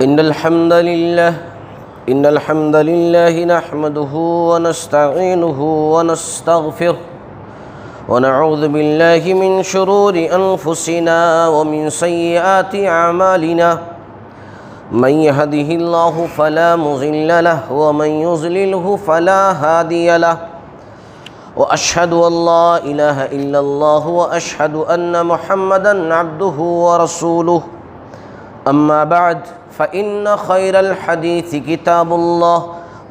إن الحمد لله نحمده ونستعينه ونستغفره ونعوذ بالله من شرور أنفسنا ومن سيئات أعمالنا من يهده الله فلا مضل له ومن يضلله فلا هادي له وأشهد أن لا إله إلا الله وأشهد أن محمدًا عبده ورسوله أما بعد فإن خير الحديث كتاب الله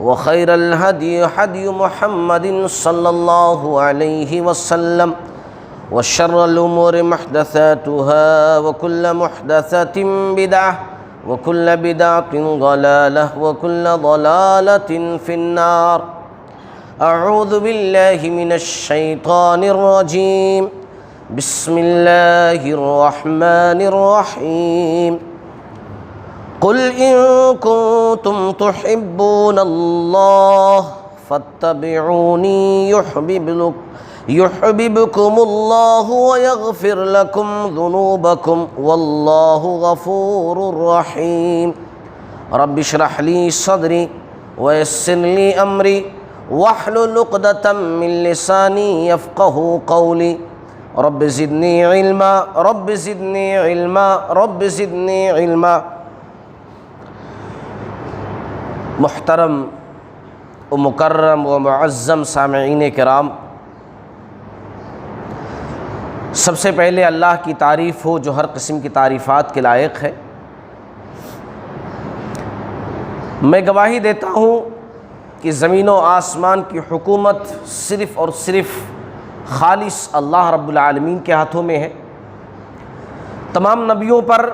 وخير الهدي هدي محمد صلى الله عليه وسلم وشر الأمور محدثاتها وكل محدثة بدعة وكل بدعة ضلالة وكل ضلالة في النار. أعوذ بالله من الشيطان الرجيم. بسم الله الرحمن الرحيم. قل إن كنتم تحبون الله فاتبعوني يحببكم الله ويغفر لكم ذنوبكم والله غفور رحيم. رب اشرح لي صدري ويسر لي أمري واحلل عقدة من لساني يفقهوا قولي. رب زدني علما رب زدني علما رب زدني علما. محترم و مکرم و معظم سامعین کرام، سب سے پہلے اللہ کی تعریف ہو جو ہر قسم کی تعریفات کے لائق ہے۔ میں گواہی دیتا ہوں کہ زمین و آسمان کی حکومت صرف اور صرف خالص اللہ رب العالمین کے ہاتھوں میں ہے۔ تمام نبیوں پر،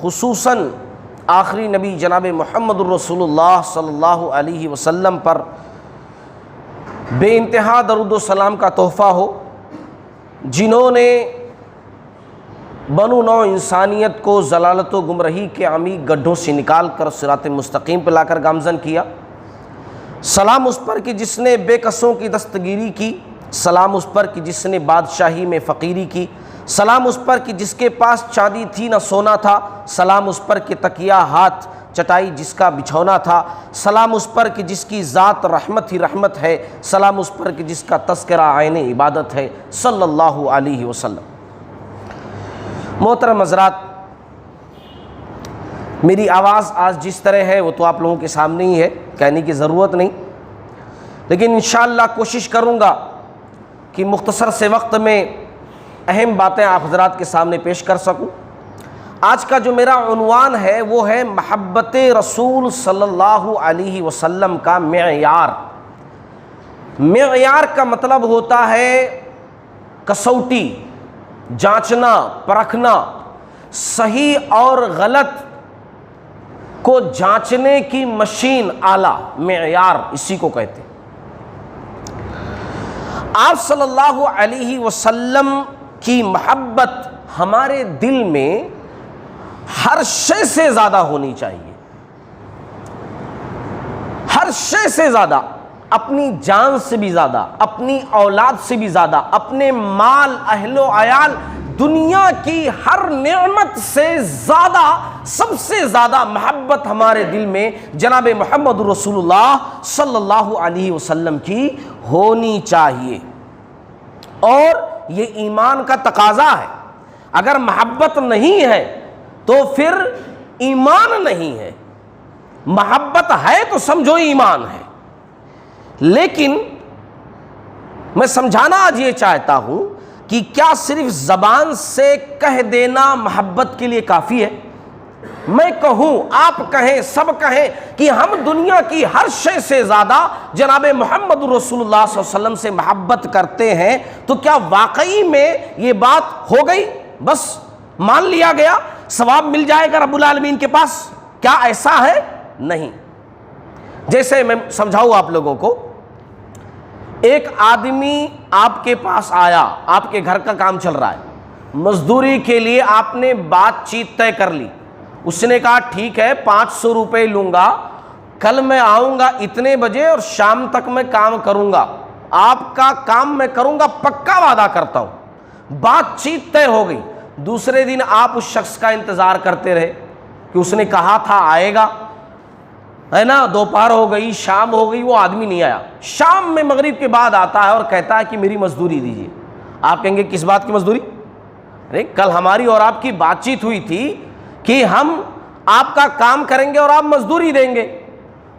خصوصاً آخری نبی جناب محمد الرسول اللہ صلی اللہ علیہ وسلم پر بے انتہا درود و سلام کا تحفہ ہو، جنہوں نے بنو نوع انسانیت کو ضلالت و گمراہی کے عمیق گڈھوں سے نکال کر صراط مستقیم پہ لا کر گامزن کیا۔ سلام اس پر کہ جس نے بے کسوں کی دستگیری کی، سلام اس پر کہ جس نے بادشاہی میں فقیری کی، سلام اس پر کہ جس کے پاس چاندی تھی نہ سونا تھا، سلام اس پر کہ تکیہ ہاتھ چٹائی جس کا بچھونا تھا، سلام اس پر کہ جس کی ذات رحمت ہی رحمت ہے، سلام اس پر کہ جس کا تذکرہ عین عبادت ہے، صلی اللہ علیہ وسلم۔ محترم حضرات، میری آواز آج جس طرح ہے وہ تو آپ لوگوں کے سامنے ہی ہے، کہنے کی ضرورت نہیں، لیکن انشاءاللہ کوشش کروں گا کہ مختصر سے وقت میں اہم باتیں آپ حضرات کے سامنے پیش کر سکوں۔ آج کا جو میرا عنوان ہے وہ ہے محبت رسول صلی اللہ علیہ وسلم کا معیار۔ معیار کا مطلب ہوتا ہے کسوٹی، جانچنا، پرکھنا، صحیح اور غلط کو جانچنے کی مشین، آلہ، معیار اسی کو کہتے ہیں۔ آپ صلی اللہ علیہ وسلم کی محبت ہمارے دل میں ہر شے سے زیادہ ہونی چاہیے، ہر شے سے زیادہ، اپنی جان سے بھی زیادہ، اپنی اولاد سے بھی زیادہ، اپنے مال، اہل و عیال، دنیا کی ہر نعمت سے زیادہ، سب سے زیادہ محبت ہمارے دل میں جناب محمد رسول اللہ صلی اللہ علیہ وسلم کی ہونی چاہیے۔ اور یہ ایمان کا تقاضا ہے۔ اگر محبت نہیں ہے تو پھر ایمان نہیں ہے، محبت ہے تو سمجھو ایمان ہے۔ لیکن میں سمجھانا آج یہ چاہتا ہوں کہ کیا صرف زبان سے کہہ دینا محبت کے لیے کافی ہے؟ میں کہوں، آپ کہیں، سب کہیں کہ ہم دنیا کی ہر شے سے زیادہ جناب محمد رسول اللہ صلی اللہ علیہ وسلم سے محبت کرتے ہیں، تو کیا واقعی میں یہ بات ہو گئی؟ بس مان لیا گیا، ثواب مل جائے گا رب العالمین کے پاس؟ کیا ایسا ہے؟ نہیں۔ جیسے میں سمجھاؤں آپ لوگوں کو، ایک آدمی آپ کے پاس آیا، آپ کے گھر کا کام چل رہا ہے، مزدوری کے لیے آپ نے بات چیت طے کر لی۔ اس نے کہا ٹھیک ہے 500 روپے لوں گا، کل میں آؤں گا اتنے بجے اور شام تک میں کام کروں گا، آپ کا کام میں کروں گا، پکا وعدہ کرتا ہوں۔ بات چیت طے ہو گئی۔ دوسرے دن آپ اس شخص کا انتظار کرتے رہے، کہ اس نے کہا تھا آئے گا، ہے نا، دوپہر ہو گئی، شام ہو گئی، وہ آدمی نہیں آیا، شام میں مغرب کے بعد آتا ہے اور کہتا ہے کہ میری مزدوری دیجیے۔ آپ کہیں گے کس بات کی مزدوری؟ ارے کل ہماری اور آپ کی بات چیت ہوئی تھی کہ ہم آپ کا کام کریں گے اور آپ مزدوری دیں گے،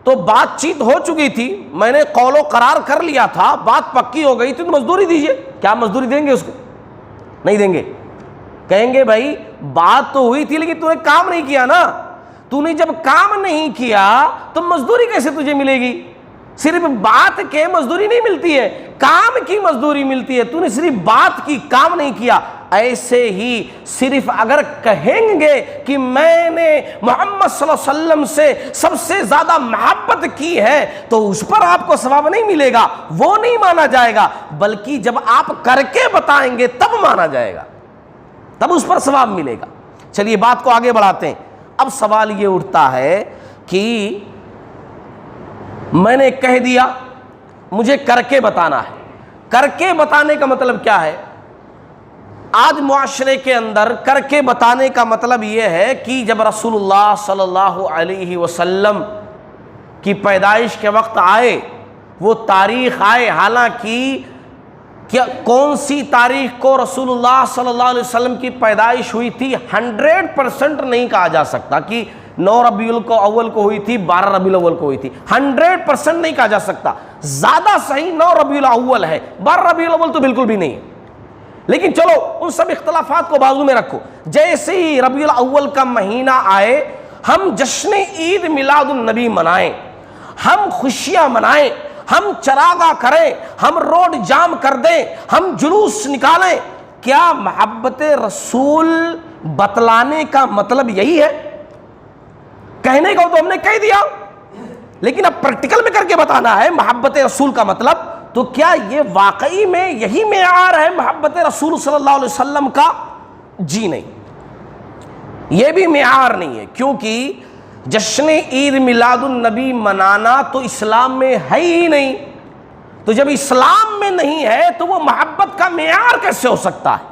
تو بات چیت ہو چکی تھی، میں نے قول و قرار کر لیا تھا، بات پکی ہو گئی تھی، تو مزدوری دیجیے۔ کیا مزدوری دیں گے اس کو؟ نہیں دیں گے، کہیں گے بھائی بات تو ہوئی تھی لیکن تو نے کام نہیں کیا نا، تو نے جب کام نہیں کیا تو مزدوری کیسے تجھے ملے گی؟ صرف بات کے مزدوری نہیں ملتی ہے، کام کی مزدوری ملتی ہے، تو نے صرف بات کی، کام نہیں کیا۔ ایسے ہی صرف اگر کہیں گے کہ میں نے محمد صلی اللہ علیہ وسلم سے سب سے زیادہ محبت کی ہے تو اس پر آپ کو ثواب نہیں ملے گا، وہ نہیں مانا جائے گا، بلکہ جب آپ کر کے بتائیں گے تب مانا جائے گا، تب اس پر ثواب ملے گا۔ چلیے بات کو آگے بڑھاتے ہیں۔ اب سوال یہ اٹھتا ہے کہ میں نے کہہ دیا، مجھے کر کے بتانا ہے، کر کے بتانے کا مطلب کیا ہے؟ آج معاشرے کے اندر کر کے بتانے کا مطلب یہ ہے کہ جب رسول اللہ صلی اللہ علیہ وسلم کی پیدائش کے وقت آئے، وہ تاریخ آئے، حالانکہ کیا کون سی تاریخ کو رسول اللہ صلی اللہ علیہ وسلم کی پیدائش ہوئی تھی 100% نہیں کہا جا سکتا کہ 9 ربیع الاول کو ہوئی تھی، 12 ربیع الاول کو ہوئی تھی، 100% نہیں کہا جا سکتا۔ زیادہ صحیح 9 ربیع الاول ہے، 12 ربیع الاول تو بالکل بھی نہیں ہے۔ لیکن چلو ان سب اختلافات کو بازو میں رکھو، جیسے ہی ربیع الاول کا مہینہ آئے ہم جشن عید میلاد النبی منائیں، ہم خوشیاں منائیں، ہم چراغاں کریں، ہم روڈ جام کر دیں، ہم جلوس نکالیں۔ کیا محبت رسول بتلانے کا مطلب یہی ہے؟ کہنے کا تو ہم نے کہہ دیا، لیکن اب پریکٹیکل میں کر کے بتانا ہے محبت رسول کا مطلب، تو کیا یہ واقعی میں یہی معیار ہے محبت رسول صلی اللہ علیہ وسلم کا؟ جی نہیں، یہ بھی معیار نہیں ہے، کیونکہ جشن عید میلاد النبی منانا تو اسلام میں ہے ہی نہیں، تو جب اسلام میں نہیں ہے تو وہ محبت کا معیار کیسے ہو سکتا ہے؟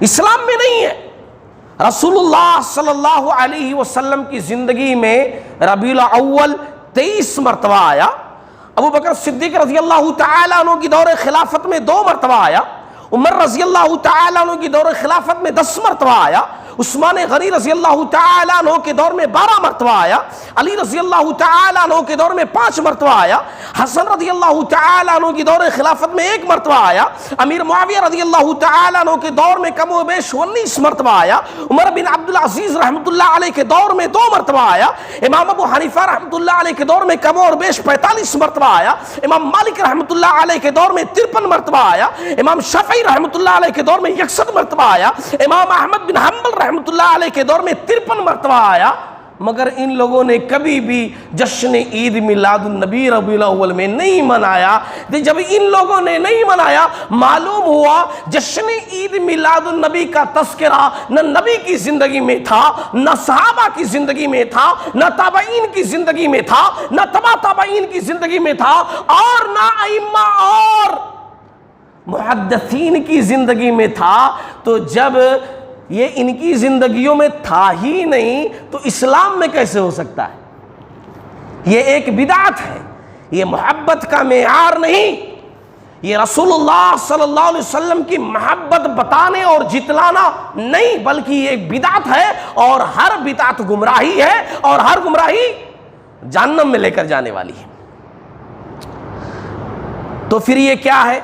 اسلام میں نہیں ہے۔ رسول اللہ صلی اللہ علیہ وسلم کی زندگی میں ربیع الاول 23 مرتبہ آیا، ابو بکر صدیق رضی اللہ تعالیٰ عنہ کی دور خلافت میں 2 مرتبہ آیا، عمر رضی اللہ تعالیٰ عنہ کی دور خلافت میں 10 مرتبہ آیا، عثمان غنی رضی اللہ تعالیٰ عنہ کے دور میں 12 مرتبہ آیا، علی رضی اللہ تعالیٰ عنہ کے دور میں 5 مرتبہ آیا، حسن رضی اللہ تعالیٰ عنہ کی دور خلافت میں 1 مرتبہ آیا، امیر معاویہ رضی اللہ تعالیٰ عنہ کے دور میں کم و بیش 19 مرتبہ آیا، عمر بن عبدالعزیز رحمۃ اللہ علیہ کے دور میں 2 مرتبہ آیا، امام ابو حنیفہ رحمۃ اللہ علیہ کے دور میں کم و بیش 45 مرتبہ آیا، امام مالک رحمۃ اللہ علیہ کے دور میں 53 مرتبہ آیا، امام شافعی رحمۃ اللہ علیہ کے دور میں 61 مرتبہ آیا، امام احمد بن حنبل رحمۃ اللہ علیہ کے دور میں 53 مرتبہ آیا، مگر ان لوگوں نے کبھی بھی جشن عید میلاد النبی ربیع الاول میں نہیں منایا۔ جب ان لوگوں نے نہیں منایا، معلوم ہوا جشن عید میلاد النبی کا تذکرہ نہ نبی کی زندگی میں تھا، نہ صحابہ کی زندگی میں تھا، نہ تابعین کی زندگی میں تھا، نہ تبع تابعین کی زندگی میں تھا، اور نہ ائمہ اور محدثین کی زندگی میں تھا۔ تو جب یہ ان کی زندگیوں میں تھا ہی نہیں تو اسلام میں کیسے ہو سکتا ہے؟ یہ ایک بدعت ہے، یہ محبت کا معیار نہیں، یہ رسول اللہ صلی اللہ علیہ وسلم کی محبت بتانے اور جتلانا نہیں، بلکہ یہ ایک بدعت ہے، اور ہر بدعت گمراہی ہے، اور ہر گمراہی جہنم میں لے کر جانے والی ہے۔ تو پھر یہ کیا ہے؟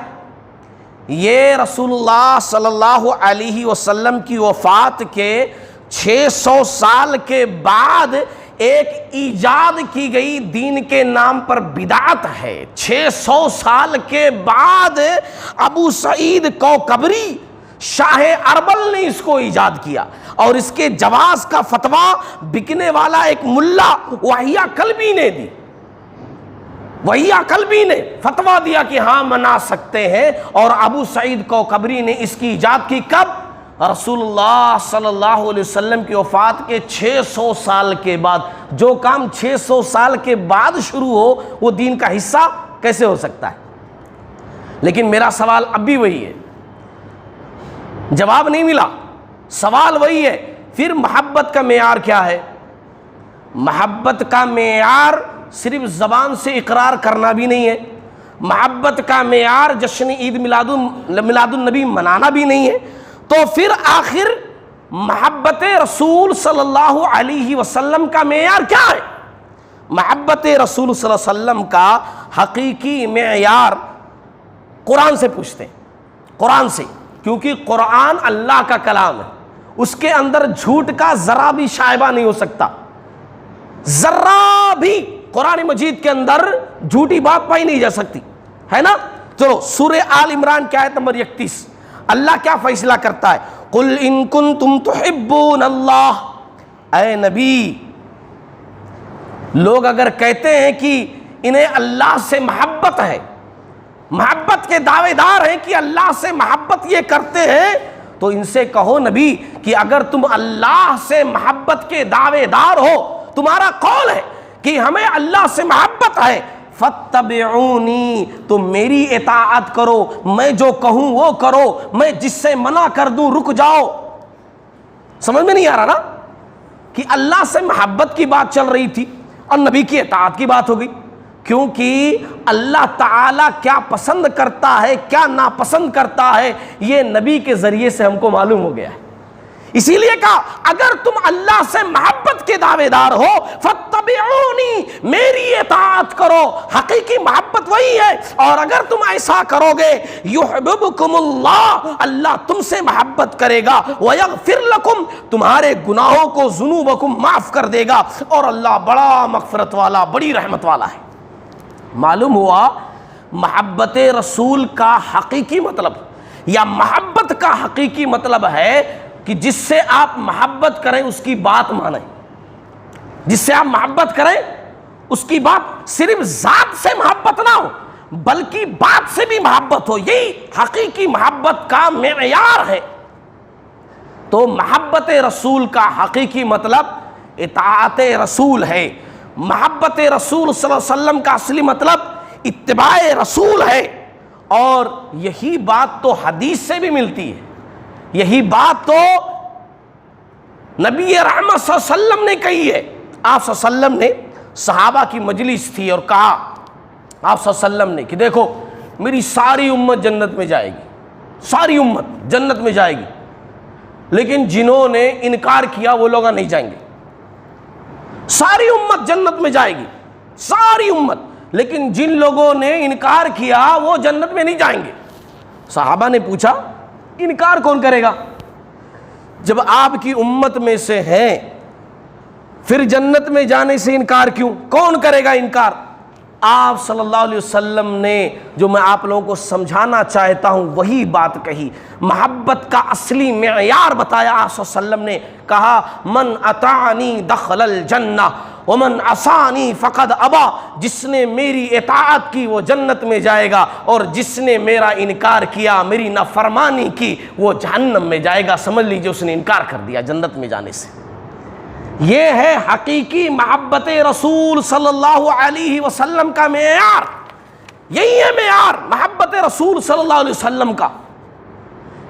یہ رسول اللہ صلی اللہ علیہ وسلم کی وفات کے 600 سال کے بعد ایک ایجاد کی گئی دین کے نام پر بدعت ہے۔ 600 سال کے بعد ابو سعید کوکبری شاہ اربل نے اس کو ایجاد کیا، اور اس کے جواز کا فتویٰ بکنے والا ایک ملا وحیہ کلبی نے دی۔ وحیہ کلبی نے فتویٰ دیا کہ ہاں منا سکتے ہیں، اور ابو سعید کوکبری نے اس کی ایجاد کی کب؟ رسول اللہ صلی اللہ علیہ وسلم کی وفات کے 600 سال کے بعد۔ جو کام 600 سال کے بعد شروع ہو وہ دین کا حصہ کیسے ہو سکتا ہے؟ لیکن میرا سوال اب بھی وہی ہے، جواب نہیں ملا۔ سوال وہی ہے پھر محبت کا معیار کیا ہے؟ محبت کا معیار صرف زبان سے اقرار کرنا بھی نہیں ہے، محبت کا معیار جشن عید میلاد النبی منانا بھی نہیں ہے، تو پھر آخر محبت رسول صلی اللہ علیہ وسلم کا معیار کیا ہے؟ محبت رسول صلی اللہ علیہ وسلم کا حقیقی معیار قرآن سے پوچھتے ہیں، قرآن سے، کیونکہ قرآن اللہ کا کلام ہے، اس کے اندر جھوٹ کا ذرا بھی شائبہ نہیں ہو سکتا، ذرا بھی قرآن مجید کے اندر جھوٹی بات پائی نہیں جا سکتی، ہے نا؟ چلو سورہ آل عمران کی آیت نمبر 31، اللہ کیا فیصلہ کرتا ہے؟ قُلْ إِن كُنتُمْ تُحِبُّونَ اللَّهَ، اے نبی، لوگ اگر کہتے ہیں کہ انہیں اللہ سے محبت ہے، محبت کے دعوے دار ہیں کہ اللہ سے محبت یہ کرتے ہیں، تو ان سے کہو نبی کہ اگر تم اللہ سے محبت کے دعوے دار ہو، تمہارا قول ہے کہ ہمیں اللہ سے محبت ہے، فَاتَّبِعُونِی، تم میری اطاعت کرو، میں جو کہوں وہ کرو، میں جس سے منع کر دوں رک جاؤ۔ سمجھ میں نہیں آ رہا نا کہ اللہ سے محبت کی بات چل رہی تھی اور نبی کی اطاعت کی بات ہو گئی، کیونکہ اللہ تعالیٰ کیا پسند کرتا ہے کیا ناپسند کرتا ہے یہ نبی کے ذریعے سے ہم کو معلوم ہو گیا ہے۔ اسی لیے کہا اگر تم اللہ سے محبت کے دعوے دار ہو فَاتَّبِعُونِی، میری اطاعت کرو، حقیقی محبت وہی ہے، اور اگر تم ایسا کرو گے یُحْبِبْکُمُ اللَّہ، اللہ تم سے محبت کرے گا، وَیَغْفِرْ لَکُمْ، تمہارے گناہوں کو ذنوبکم معاف کر دے گا، اور اللہ بڑا مغفرت والا بڑی رحمت والا ہے۔ معلوم ہوا محبت رسول کا حقیقی مطلب یا محبت کا حقیقی مطلب ہے کہ جس سے آپ محبت کریں اس کی بات مانیں، جس سے آپ محبت کریں اس کی بات، صرف ذات سے محبت نہ ہو بلکہ بات سے بھی محبت ہو، یہی حقیقی محبت کا معیار ہے۔ تو محبت رسول کا حقیقی مطلب اطاعت رسول ہے، محبت رسول صلی اللہ علیہ وسلم کا اصلی مطلب اتباع رسول ہے، اور یہی بات تو حدیث سے بھی ملتی ہے، یہی بات تو نبی رحمت صلی اللہ علیہ وسلم نے کہی ہے۔ آپ صلی اللہ علیہ وسلم نے صحابہ کی مجلس تھی اور کہا آپ صلی اللہ علیہ وسلم نے کہ دیکھو میری ساری امت جنت میں جائے گی، ساری امت جنت میں جائے گی، لیکن جنہوں نے انکار کیا وہ لوگ نہیں جائیں گے۔ ساری امت جنت میں جائے گی، ساری امت، لیکن جن لوگوں نے انکار کیا وہ جنت میں نہیں جائیں گے۔ صحابہ نے پوچھا انکار کون کرے گا؟ جب آپ کی امت میں سے ہیں پھر جنت میں جانے سے انکار کیوں؟ کون کرے گا انکار؟ آپ صلی اللہ علیہ وسلم نے جو میں آپ لوگوں کو سمجھانا چاہتا ہوں وہی بات کہی، محبت کا اصلی معیار بتایا۔ آپ صلی اللہ علیہ وسلم نے کہا من اطاعنی دخل الجنہ ومن عصانی فقد ابا، جس نے میری اطاعت کی وہ جنت میں جائے گا، اور جس نے میرا انکار کیا، میری نافرمانی کی، وہ جہنم میں جائے گا۔ سمجھ لیجیے اس نے انکار کر دیا جنت میں جانے سے۔ یہ ہے حقیقی محبت رسول صلی اللہ علیہ وسلم کا معیار، یہی ہے معیار محبت رسول صلی اللہ علیہ وسلم کا،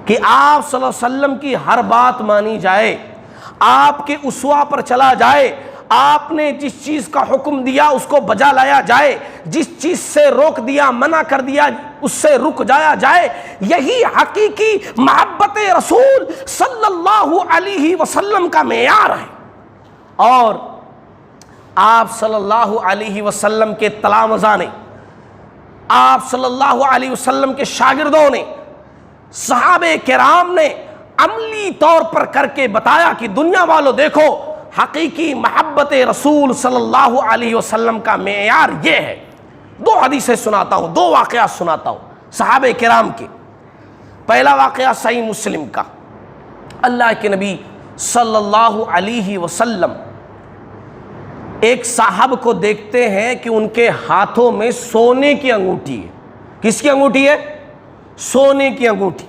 کہ آپ صلی اللہ علیہ وسلم کی ہر بات مانی جائے، آپ کے اسوہ پر چلا جائے، آپ نے جس چیز کا حکم دیا اس کو بجا لایا جائے، جس چیز سے روک دیا منع کر دیا اس سے رک جایا جائے۔ یہی حقیقی محبت رسول صلی اللہ علیہ وسلم کا معیار ہے۔ اور آپ صلی اللہ علیہ وسلم کے تلامذہ نے، آپ صلی اللہ علیہ وسلم کے شاگردوں نے، صحابہ کرام نے عملی طور پر کر کے بتایا کہ دنیا والوں دیکھو حقیقی محبت رسول صلی اللہ علیہ وسلم کا معیار یہ ہے۔ دو حدیثیں سناتا ہوں، دو واقعات سناتا ہوں صحابہ کرام کے۔ پہلا واقعہ صحیح مسلم کا، اللہ کے نبی صلی اللہ علیہ وسلم ایک صاحب کو دیکھتے ہیں کہ ان کے ہاتھوں میں سونے کی انگوٹھی ہے۔ کس کی انگوٹھی ہے؟ سونے کی انگوٹھی۔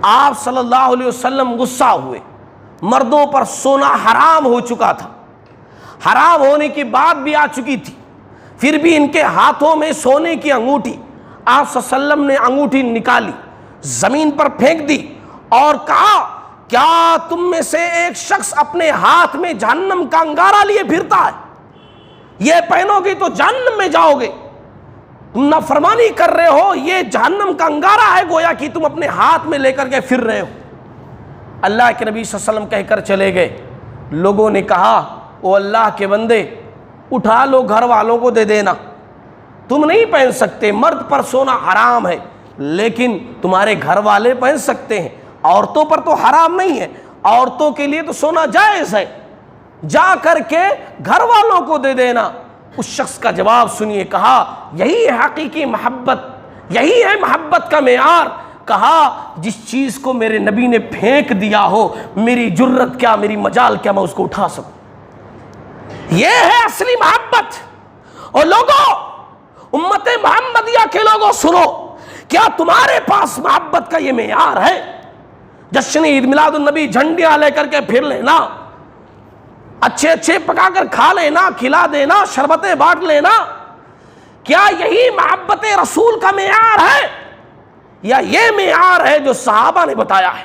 آپ صلی اللہ علیہ وسلم غصہ ہوئے، مردوں پر سونا حرام ہو چکا تھا، حرام ہونے کی بات بھی آ چکی تھی، پھر بھی ان کے ہاتھوں میں سونے کی انگوٹھی۔ آپ صلی اللہ علیہ وسلم نے انگوٹھی نکالی، زمین پر پھینک دی اور کہا کیا تم میں سے ایک شخص اپنے ہاتھ میں جہنم کا انگارہ لیے پھرتا ہے؟ یہ پہنو گے تو جہنم میں جاؤ گے، تم نافرمانی کر رہے ہو، یہ جہنم کا انگارہ ہے گویا کہ تم اپنے ہاتھ میں لے کر کے پھر رہے ہو۔ اللہ کے نبی صلی اللہ علیہ وسلم کہہ کر چلے گئے۔ لوگوں نے کہا او اللہ کے بندے، اٹھا لو، گھر والوں کو دے دینا، تم نہیں پہن سکتے، مرد پر سونا حرام ہے، لیکن تمہارے گھر والے پہن سکتے ہیں، عورتوں پر تو حرام نہیں ہے، عورتوں کے لیے تو سونا جائز ہے، جا کر کے گھر والوں کو دے دینا۔ اس شخص کا جواب سنیے، کہا یہی ہے حقیقی محبت، یہی ہے محبت کا معیار۔ کہا جس چیز کو میرے نبی نے پھینک دیا ہو، میری جرت کیا، میری مجال کیا میں اس کو اٹھا سکوں۔ یہ ہے اصلی محبت۔ اور لوگوں، امت محمدیہ کے لوگوں سنو، کیا تمہارے پاس محبت کا یہ معیار ہے؟ جشن عید میلاد النبی جھنڈیاں لے کر کے پھر لینا، اچھے اچھے پکا کر کھا لینا، کھلا دینا، شربتیں بانٹ لینا، کیا یہی محبت رسول کا معیار ہے؟ یا یہ معیار ہے جو صحابہ نے بتایا ہے؟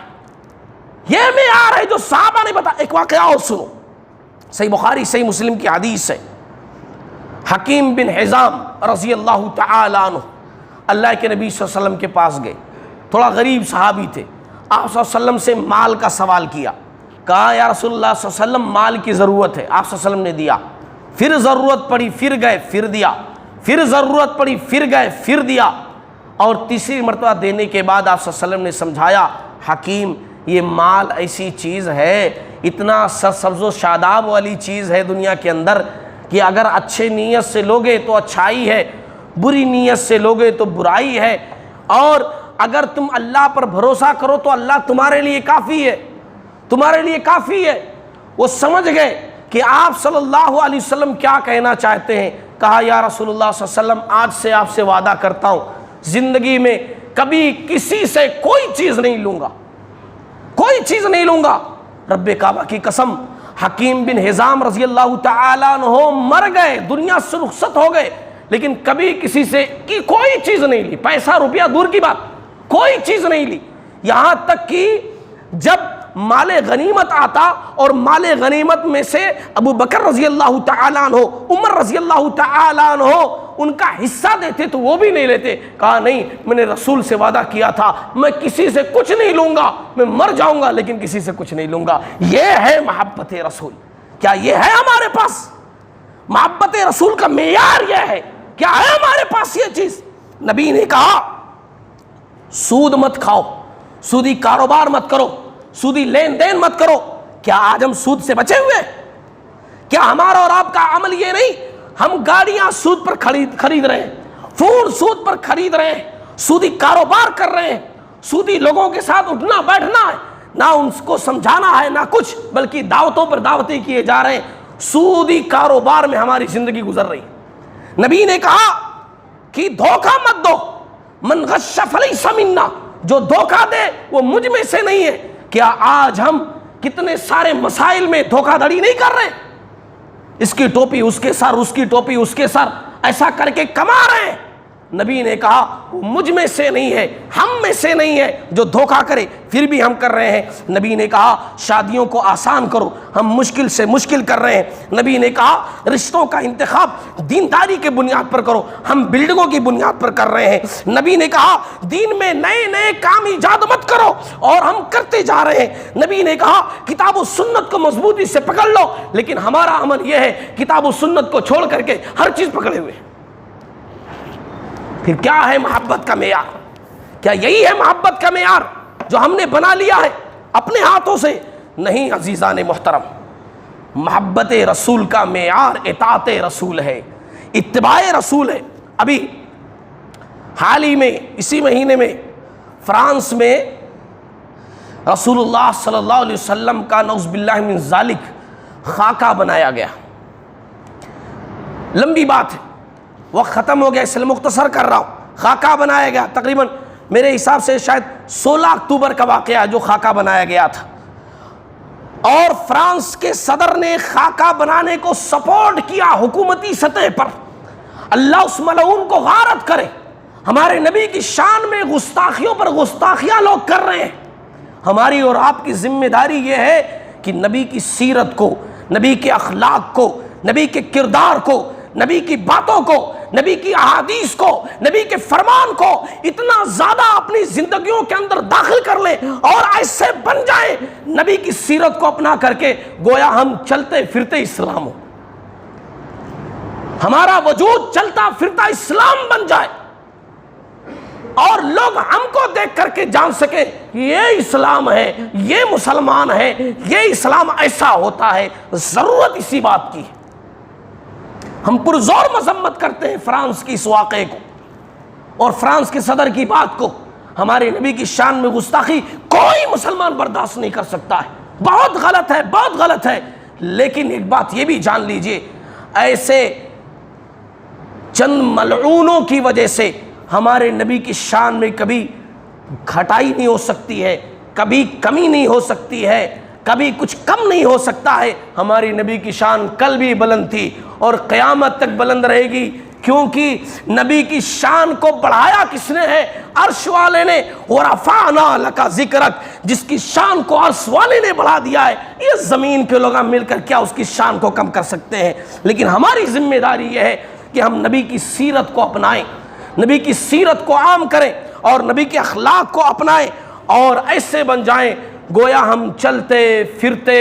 یہ معیار ہے جو صحابہ نے بتایا۔ ایک واقعہ اور سنو، صحیح بخاری صحیح مسلم کی حدیث ہے۔ حکیم بن حزام رضی اللہ تعالی عنہ اللہ کے نبی صلی اللہ علیہ وسلم کے پاس گئے، تھوڑا غریب صحابی تھے، آپ صلی اللہ علیہ وسلم سے مال کا سوال کیا، کہا یا رسول اللہ صلی اللہ علیہ وسلم مال کی ضرورت ہے، آپ صلی اللہ علیہ وسلم نے دیا، پھر ضرورت پڑی، پھر گئے، پھر دیا، پھر ضرورت پڑی، پھر گئے، پھر دیا، اور تیسری مرتبہ دینے کے بعد آپ صلی اللہ علیہ وسلم نے سمجھایا، حکیم یہ مال ایسی چیز ہے، اتنا سرسبز و شاداب والی چیز ہے دنیا کے اندر کہ اگر اچھے نیت سے لوگے تو اچھائی ہے، بری نیت سے لوگے تو برائی ہے، اور اگر تم اللہ پر بھروسہ کرو تو اللہ تمہارے لیے کافی ہے، تمہارے لیے کافی ہے۔ وہ سمجھ گئے کہ آپ صلی اللہ علیہ وسلم کیا کہنا چاہتے ہیں۔ کہا یا رسول اللہ صلی اللہ علیہ وسلم، آج سے آپ سے وعدہ کرتا ہوں زندگی میں کبھی کسی سے کوئی چیز نہیں لوں گا، کوئی چیز نہیں لوں گا۔ رب کعبہ کی قسم، حکیم بن حزام رضی اللہ تعالیٰ عنہ مر گئے، دنیا سے رخصت ہو گئے، لیکن کبھی کسی سے کی کوئی چیز نہیں لی، پیسہ روپیہ دور کی بات، کوئی چیز نہیں لی۔ یہاں تک کہ جب مال غنیمت آتا اور مال غنیمت میں سے ابو بکر رضی اللہ تعالیٰ عنہ، عمر رضی اللہ تعالیٰ عنہ ان کا حصہ دیتے تو وہ بھی نہیں لیتے۔ کہا نہیں، میں نے رسول سے وعدہ کیا تھا میں کسی سے کچھ نہیں لوں گا، میں مر جاؤں گا لیکن کسی سے کچھ نہیں لوں گا۔ یہ ہے محبت رسول۔ کیا یہ ہے ہمارے پاس؟ محبت رسول کا معیار یہ ہے، کیا ہے ہمارے پاس یہ چیز؟ نبی نے کہا سود مت کھاؤ، سودی کاروبار مت کرو، سودی لین دین مت کرو۔ کیا آج ہم سود سے بچے ہوئے؟ کیا ہمارا اور آپ کا عمل یہ نہیں؟ ہم گاڑیاں سود پر خرید رہے ہیں، فون سود پر خرید رہے ہیں، سودی کاروبار کر رہے ہیں، سودی لوگوں کے ساتھ اٹھنا بیٹھنا ہے، نہ ان کو سمجھانا ہے نہ کچھ، بلکہ دعوتوں پر دعوتیں کیے جا رہے ہیں، سودی کاروبار میں ہماری زندگی گزر رہی ہے۔ نبی نے کہا کہ دھوکہ مت دو، من غش فلیس منا، جو دھوکہ دے وہ مجھ میں سے نہیں ہے۔ کیا آج ہم کتنے سارے مسائل میں دھوکہ دھڑی نہیں کر رہے؟ اس کی ٹوپی اس کے سر، اس کی ٹوپی اس کے سر، ایسا کر کے کما رہے ہیں۔ نبی نے کہا وہ مجھ میں سے نہیں ہے، ہم میں سے نہیں ہے جو دھوکہ کرے، پھر بھی ہم کر رہے ہیں۔ نبی نے کہا شادیوں کو آسان کرو، ہم مشکل سے مشکل کر رہے ہیں۔ نبی نے کہا رشتوں کا انتخاب دینداری کے بنیاد پر کرو، ہم بلڈنگوں کی بنیاد پر کر رہے ہیں۔ نبی نے کہا دین میں نئے نئے کام ایجاد مت کرو، اور ہم کرتے جا رہے ہیں۔ نبی نے کہا کتاب و سنت کو مضبوطی سے پکڑ لو، لیکن ہمارا عمل یہ ہے کتاب و سنت کو چھوڑ کر کے ہر چیز پکڑے ہوئے۔ پھر کیا ہے محبت کا معیار؟ کیا یہی ہے محبت کا معیار جو ہم نے بنا لیا ہے اپنے ہاتھوں سے؟ نہیں عزیزان محترم، محبت رسول کا معیار اطاعت رسول ہے، اتباع رسول ہے۔ ابھی حال ہی میں اسی مہینے میں فرانس میں رسول اللہ صلی اللہ علیہ وسلم کا نعوذ باللہ من ذالک خاکہ بنایا گیا۔ لمبی بات ہے، وقت ختم ہو گیا اس لیے مختصر کر رہا ہوں۔ خاکہ بنایا گیا، تقریباً میرے حساب سے شاید 16 اکتوبر کا واقعہ جو خاکہ بنایا گیا تھا، اور فرانس کے صدر نے خاکہ بنانے کو سپورٹ کیا حکومتی سطح پر۔ اللہ اس ملعون کو غارت کرے، ہمارے نبی کی شان میں گستاخیوں پر گستاخیاں لوگ کر رہے ہیں، ہماری اور آپ کی ذمہ داری یہ ہے کہ نبی کی سیرت کو، نبی کے اخلاق کو، نبی کے کردار کو، نبی کی باتوں کو، نبی کی احادیث کو، نبی کے فرمان کو اتنا زیادہ اپنی زندگیوں کے اندر داخل کر لیں اور ایسے بن جائیں نبی کی سیرت کو اپنا کر کے گویا ہم چلتے پھرتے اسلام ہو، ہمارا وجود چلتا پھرتا اسلام بن جائے اور لوگ ہم کو دیکھ کر کے جان سکیں یہ اسلام ہے، یہ مسلمان ہے، یہ اسلام ایسا ہوتا ہے۔ ضرورت اسی بات کی ہے۔ ہم پرزور مذمت کرتے ہیں فرانس کی اس واقعے کو اور فرانس کے صدر کی بات کو، ہمارے نبی کی شان میں گستاخی کوئی مسلمان برداشت نہیں کر سکتا ہے، بہت غلط ہے، بہت غلط ہے۔ لیکن ایک بات یہ بھی جان لیجئے، ایسے چند ملعونوں کی وجہ سے ہمارے نبی کی شان میں کبھی گھٹائی نہیں ہو سکتی ہے، کبھی کمی نہیں ہو سکتی ہے، کبھی کچھ کم نہیں ہو سکتا ہے۔ ہماری نبی کی شان کل بھی بلند تھی اور قیامت تک بلند رہے گی، کیونکہ نبی کی شان کو بڑھایا کس نے ہے؟ عرش والے نے۔ وَرَفَعْنَا لَكَ ذِكْرَكَ، جس کی شان کو عرش والے نے بڑھا دیا ہے، یہ زمین کے لوگ مل کر کیا اس کی شان کو کم کر سکتے ہیں؟ لیکن ہماری ذمہ داری یہ ہے کہ ہم نبی کی سیرت کو اپنائیں، نبی کی سیرت کو عام کریں اور نبی کے اخلاق کو اپنائیں اور ایسے بن جائیں گویا ہم چلتے پھرتے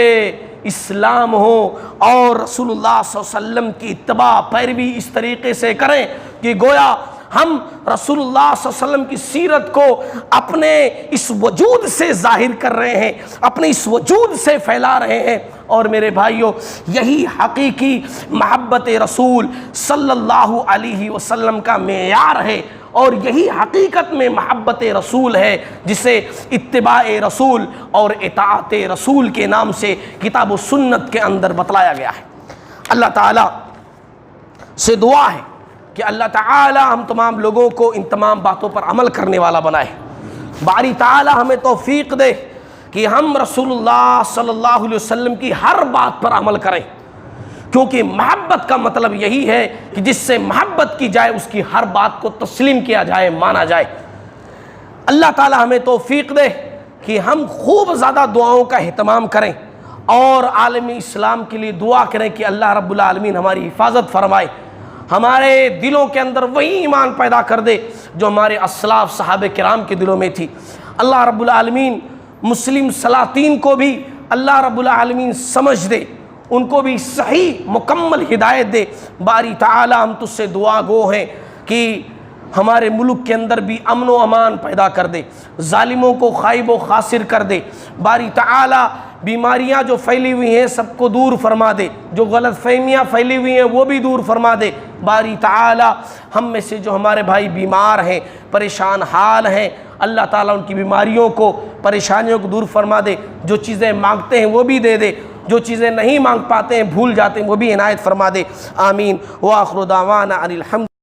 اسلام ہو اور رسول اللہ صلی اللہ علیہ وسلم کی اتباع پیروی اس طریقے سے کریں کہ گویا ہم رسول اللہ صلی اللہ علیہ وسلم کی سیرت کو اپنے اس وجود سے ظاہر کر رہے ہیں، اپنے اس وجود سے پھیلا رہے ہیں۔ اور میرے بھائیوں، یہی حقیقی محبت رسول صلی اللہ علیہ وسلم کا معیار ہے اور یہی حقیقت میں محبت رسول ہے، جسے اتباع رسول اور اطاعت رسول کے نام سے کتاب و سنت کے اندر بتلایا گیا ہے۔ اللہ تعالیٰ سے دعا ہے کہ اللہ تعالی ہم تمام لوگوں کو ان تمام باتوں پر عمل کرنے والا بنائے۔ باری تعالی ہمیں توفیق دے کہ ہم رسول اللہ صلی اللہ علیہ وسلم کی ہر بات پر عمل کریں، کیونکہ محبت کا مطلب یہی ہے کہ جس سے محبت کی جائے اس کی ہر بات کو تسلیم کیا جائے، مانا جائے۔ اللہ تعالی ہمیں توفیق دے کہ ہم خوب زیادہ دعاؤں کا اہتمام کریں اور عالم اسلام کے لیے دعا کریں کہ اللہ رب العالمین ہماری حفاظت فرمائے، ہمارے دلوں کے اندر وہی ایمان پیدا کر دے جو ہمارے اسلاف صحابہ کرام کے دلوں میں تھی۔ اللہ رب العالمین مسلم سلاطین کو بھی اللہ رب العالمین سمجھ دے، ان کو بھی صحیح مکمل ہدایت دے۔ باری تعالی ہم تجھ سے دعا گو ہیں کہ ہمارے ملک کے اندر بھی امن و امان پیدا کر دے، ظالموں کو خائب و خاسر کر دے۔ باری تعالی بیماریاں جو پھیلی ہوئی ہیں سب کو دور فرما دے، جو غلط فہمیاں پھیلی ہوئی ہیں وہ بھی دور فرما دے۔ باری تعالی ہم میں سے جو ہمارے بھائی بیمار ہیں، پریشان حال ہیں، اللہ تعالیٰ ان کی بیماریوں کو، پریشانیوں کو دور فرما دے۔ جو چیزیں مانگتے ہیں وہ بھی دے دے، جو چیزیں نہیں مانگ پاتے ہیں، بھول جاتے ہیں، وہ بھی عنایت فرما دے۔ آمین۔ وآخر دعوانا ان الحمد